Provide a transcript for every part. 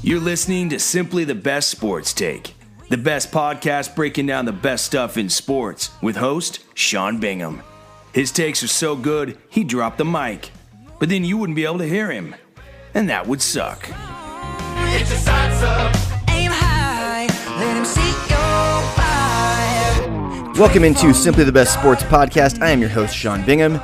You're listening to Simply the Best Sports Take, the best podcast breaking down the best stuff in sports with host Sean Bingham. His takes are so good, he dropped the mic, but then you wouldn't be able to hear him, and that would suck. Get your sights up, aim high, let him see your fire. Welcome into Simply the Best Sports Podcast. I am your host, Sean Bingham,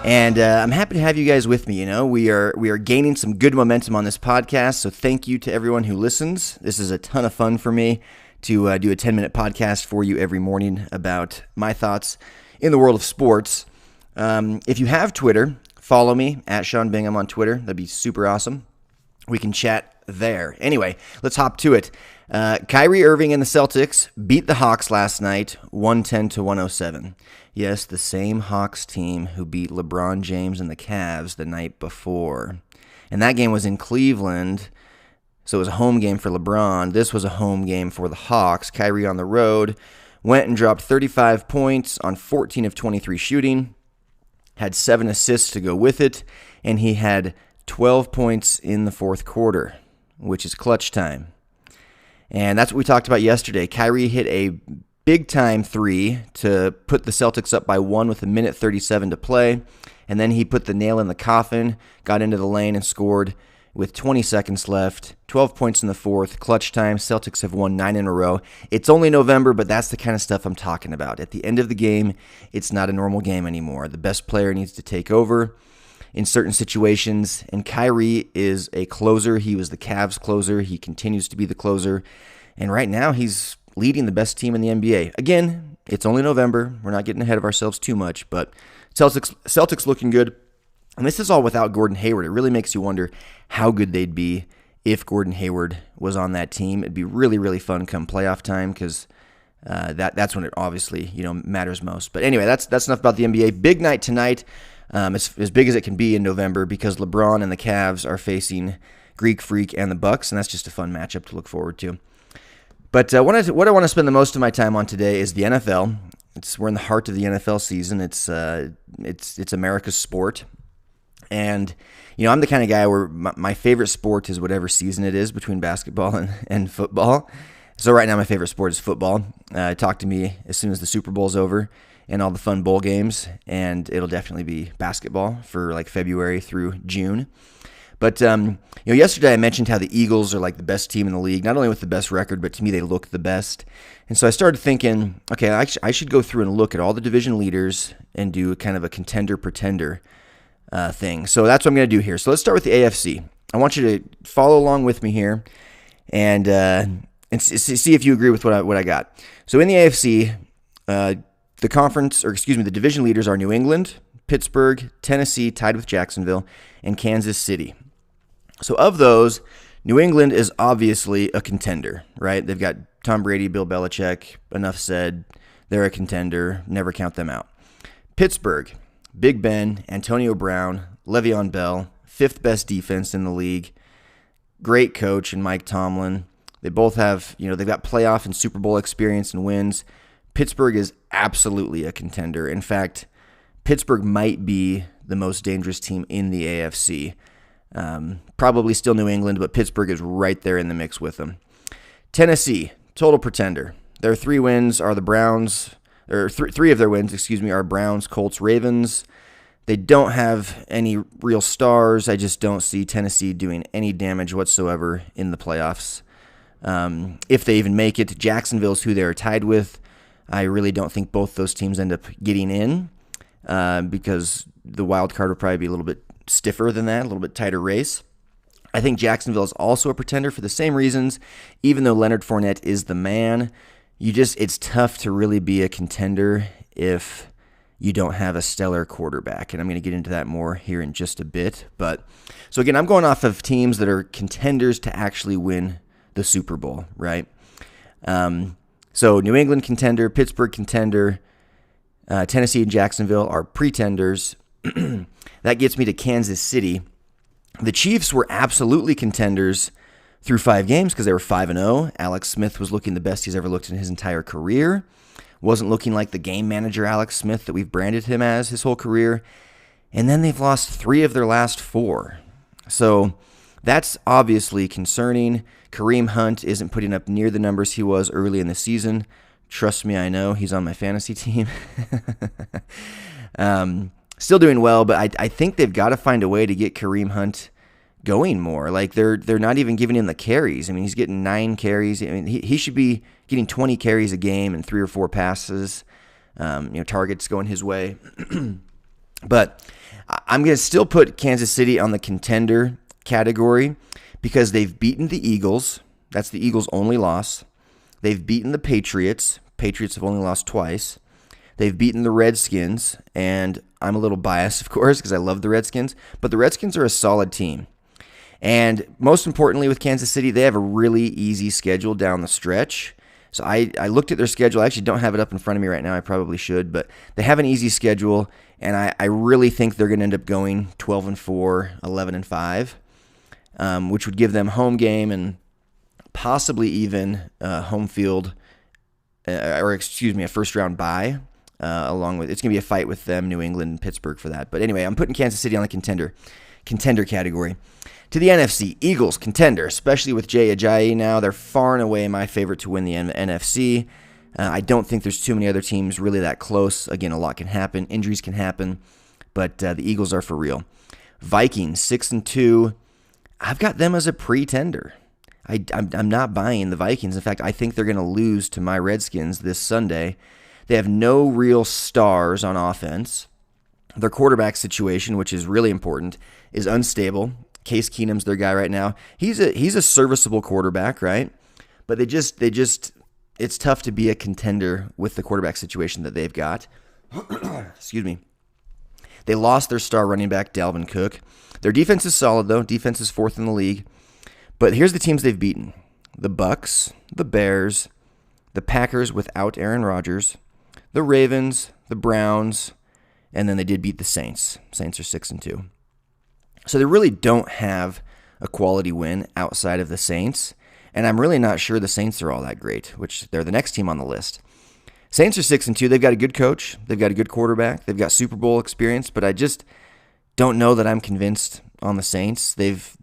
and I'm happy to have you guys with me. You know, we are gaining some good momentum on this podcast, so thank you to everyone who listens. This is a ton of fun for me to do a 10-minute podcast for you every morning about my thoughts in the world of sports. If you have Twitter, follow me at Sean Bingham on Twitter. That'd be super awesome. We can chat there. Anyway, let's hop to it. Kyrie Irving and the Celtics beat the Hawks last night, 110-107. Yes, the same Hawks team who beat LeBron James and the Cavs the night before. And that game was in Cleveland, so it was a home game for LeBron. This was a home game for the Hawks. Kyrie on the road went and dropped 35 points on 14 of 23 shooting, had 7 assists to go with it, and he had 12 points in the fourth quarter, which is clutch time. And that's what we talked about yesterday. Kyrie hit a big-time three to put the Celtics up by 1 with 1:37 to play, and then he put the nail in the coffin, got into the lane, and scored with 20 seconds left, 12 points in the fourth, clutch time. Celtics have won 9 in a row. It's only November, but that's the kind of stuff I'm talking about. At the end of the game, it's not a normal game anymore. The best player needs to take over in certain situations, and Kyrie is a closer. He was the Cavs closer. He continues to be the closer, and right now he's leading the best team in the NBA. Again, it's only November. We're not getting ahead of ourselves too much, but Celtics looking good. And this is all without Gordon Hayward. It really makes you wonder how good they'd be if Gordon Hayward was on that team. It'd be really, really fun come playoff time because that's when it obviously matters most. But anyway, that's enough about the NBA. Big night tonight. It's as big as it can be in November because LeBron and the Cavs are facing Greek Freak and the Bucks, and that's just a fun matchup to look forward to. But what I want to spend the most of my time on today is the NFL. We're in the heart of the NFL season. It's America's sport. And, I'm the kind of guy where my favorite sport is whatever season it is between basketball and football. So right now my favorite sport is football. Talk to me as soon as the Super Bowl's over and all the fun bowl games, and it'll definitely be basketball for like February through June. But, yesterday I mentioned how the Eagles are like the best team in the league, not only with the best record, but to me they look the best. And so I started thinking, okay, I should go through and look at all the division leaders and do kind of a contender-pretender thing. So that's what I'm going to do here. So let's start with the AFC. I want you to follow along with me here and see if you agree with what I got. So in the AFC, the division leaders are New England, Pittsburgh, Tennessee, tied with Jacksonville, and Kansas City. So of those, New England is obviously a contender, right? They've got Tom Brady, Bill Belichick, enough said. They're a contender. Never count them out. Pittsburgh, Big Ben, Antonio Brown, Le'Veon Bell, 5th best defense in the league. Great coach in Mike Tomlin. They both have, they've got playoff and Super Bowl experience and wins. Pittsburgh is absolutely a contender. In fact, Pittsburgh might be the most dangerous team in the AFC. Probably still New England, but Pittsburgh is right there in the mix with them. Tennessee, total pretender. Their 3 wins are the Browns, or 3 of their wins, are Browns, Colts, Ravens. They don't have any real stars. I just don't see Tennessee doing any damage whatsoever in the playoffs. If they even make it, Jacksonville's who they're tied with. I really don't think both those teams end up getting in because the wild card will probably be a little bit stiffer than that, a little bit tighter race. I think Jacksonville is also a pretender for the same reasons. Even though Leonard Fournette is the man, it's tough to really be a contender if you don't have a stellar quarterback. And I'm going to get into that more here in just a bit. But so again, I'm going off of teams that are contenders to actually win the Super Bowl, right? So New England contender, Pittsburgh contender, Tennessee and Jacksonville are pretenders. That gets me to Kansas City. The Chiefs were absolutely contenders through 5 games because they were 5-0. Alex Smith was looking the best he's ever looked in his entire career. Wasn't looking like the game manager Alex Smith that we've branded him as his whole career. And then they've lost 3 of their last 4. So That's obviously concerning. Kareem Hunt isn't putting up near the numbers he was early in the season. Trust me, I know. He's on my fantasy team. Still doing well, but I think they've got to find a way to get Kareem Hunt going more. Like they're not even giving him the carries. I mean, he's getting 9 carries. I mean, he should be getting 20 carries a game and 3 or 4 passes. Targets going his way. But I'm going to still put Kansas City on the contender category because they've beaten the Eagles. That's the Eagles' only loss. They've beaten the Patriots. Patriots have only lost twice. They've beaten the Redskins, and I'm a little biased, of course, because I love the Redskins, but the Redskins are a solid team. And most importantly with Kansas City, they have a really easy schedule down the stretch. So I looked at their schedule. I actually don't have it up in front of me right now. I probably should, but they have an easy schedule, and I really think they're going to end up going 12-4, 11-5, which would give them home game and possibly even home field, a first-round bye. Along with it's going to be a fight with them, New England and Pittsburgh for that. But anyway, I'm putting Kansas City on the contender category. To the NFC, Eagles contender, especially with Jay Ajayi now. They're far and away my favorite to win the NFC. I don't think there's too many other teams really that close. Again, a lot can happen. Injuries can happen. But the Eagles are for real. Vikings, 6-2. I've got them as a pretender. I'm not buying the Vikings. In fact, I think they're going to lose to my Redskins this Sunday. They have no real stars on offense. Their quarterback situation, which is really important, is unstable. Case Keenum's their guy right now. He's a serviceable quarterback, right? But they just it's tough to be a contender with the quarterback situation that they've got. Excuse me. They lost their star running back, Dalvin Cook. Their defense is solid, though. Defense is 4th in the league. But here's the teams they've beaten. The Bucks, the Bears, the Packers without Aaron Rodgers, the Ravens, the Browns, and then they did beat the Saints. Saints are 6-2. So they really don't have a quality win outside of the Saints, and I'm really not sure the Saints are all that great, which they're the next team on the list. Saints are 6-2. They've got a good coach. They've got a good quarterback. They've got Super Bowl experience, but I just don't know that I'm convinced on the Saints. They've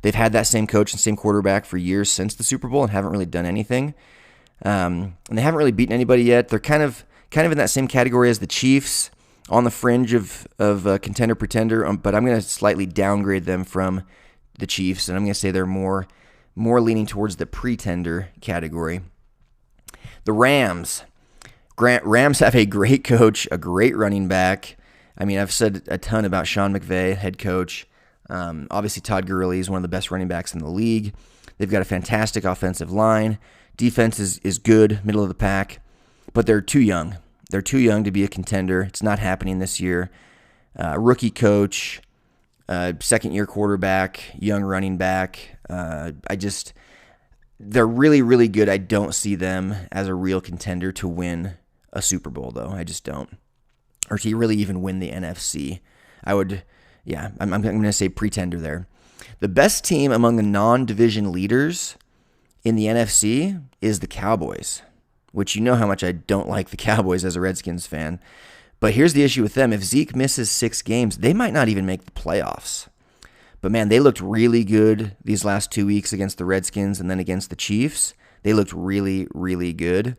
had that same coach and same quarterback for years since the Super Bowl and haven't really done anything. And they haven't really beaten anybody yet. They're kind of in that same category as the Chiefs, on the fringe of contender pretender. But I'm going to slightly downgrade them from the Chiefs, and I'm going to say they're more leaning towards the pretender category. The Rams. Rams have a great coach, a great running back. I mean, I've said a ton about Sean McVay, head coach. Obviously, Todd Gurley is one of the best running backs in the league. They've got a fantastic offensive line. Defense is good, middle of the pack, but they're too young. They're too young to be a contender. It's not happening this year. Rookie coach, second-year quarterback, young running back. They're really, really good. I don't see them as a real contender to win a Super Bowl, though. I just don't. Or to really even win the NFC. I'm going to say pretender there. The best team among the non-division leaders in the NFC is the Cowboys, which you know how much I don't like the Cowboys as a Redskins fan. But here's the issue with them. If Zeke misses 6 games, they might not even make the playoffs. But man, they looked really good these last 2 weeks against the Redskins and then against the Chiefs. They looked really, really good.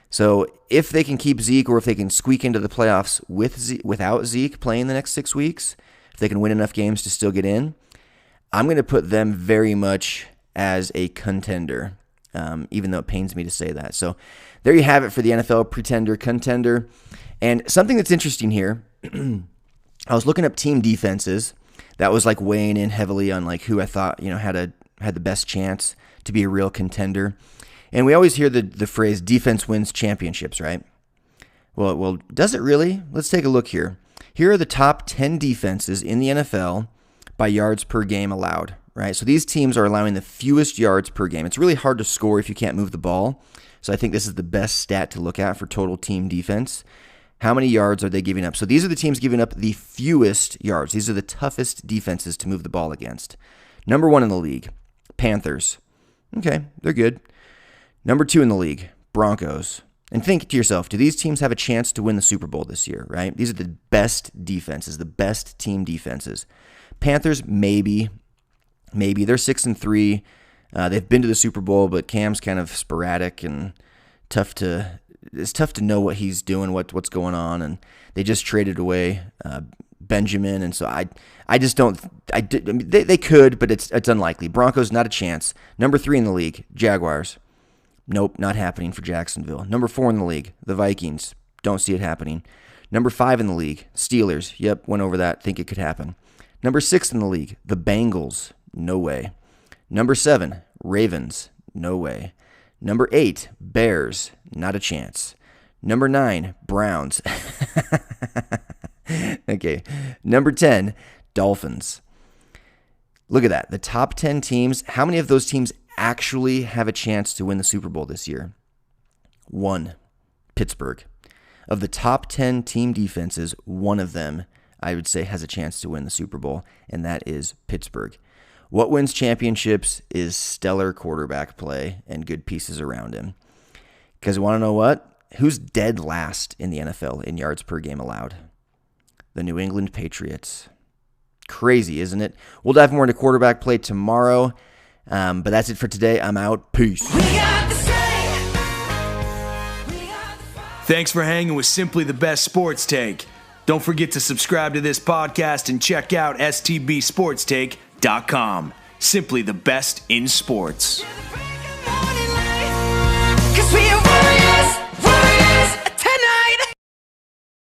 So if they can keep Zeke, or if they can squeak into the playoffs without Zeke playing the next 6 weeks, if they can win enough games to still get in, I'm going to put them very much as a contender, even though it pains me to say that. So there you have it for the NFL pretender, contender. And something that's interesting here, I was looking up team defenses. That was like weighing in heavily on like who I thought had the best chance to be a real contender. And we always hear the phrase defense wins championships, right? Well, does it really? Let's take a look here. Here are the top 10 defenses in the NFL by yards per game allowed, right? So these teams are allowing the fewest yards per game. It's really hard to score if you can't move the ball. So I think this is the best stat to look at for total team defense. How many yards are they giving up? So these are the teams giving up the fewest yards. These are the toughest defenses to move the ball against. Number 1 in the league, Panthers. Okay, they're good. Number 2 in the league, Broncos. And think to yourself, do these teams have a chance to win the Super Bowl this year, right? These are the best defenses, the best team defenses. Panthers, maybe. Maybe. They're 6-3. They've been to the Super Bowl, but Cam's kind of sporadic and it's tough to know what he's doing, what's going on, and they just traded away Benjamin, and so I just don't. They could, but it's unlikely. Broncos, not a chance. Number 3 in the league, Jaguars. Nope, not happening for Jacksonville. Number 4 in the league, the Vikings. Don't see it happening. Number 5 in the league, Steelers. Yep, went over that. Think it could happen. Number 6 in the league, the Bengals. No way. Number 7, Ravens. No way. Number 8, Bears. Not a chance. Number 9, Browns. Okay. Number 10, Dolphins. Look at that. The top 10 teams, how many of those teams actually have a chance to win the Super Bowl this year? 1, Pittsburgh. Of the top 10 team defenses, one of them, I would say, has a chance to win the Super Bowl, and that is Pittsburgh. What wins championships is stellar quarterback play and good pieces around him. Because you want to know what? Who's dead last in the NFL in yards per game allowed? The New England Patriots. Crazy, isn't it? We'll dive more into quarterback play tomorrow. But that's it for today. I'm out. Peace. Thanks for hanging with Simply the Best Sports Take. Don't forget to subscribe to this podcast and check out stbsportstake.com. Simply the best in sports. 'Cause we are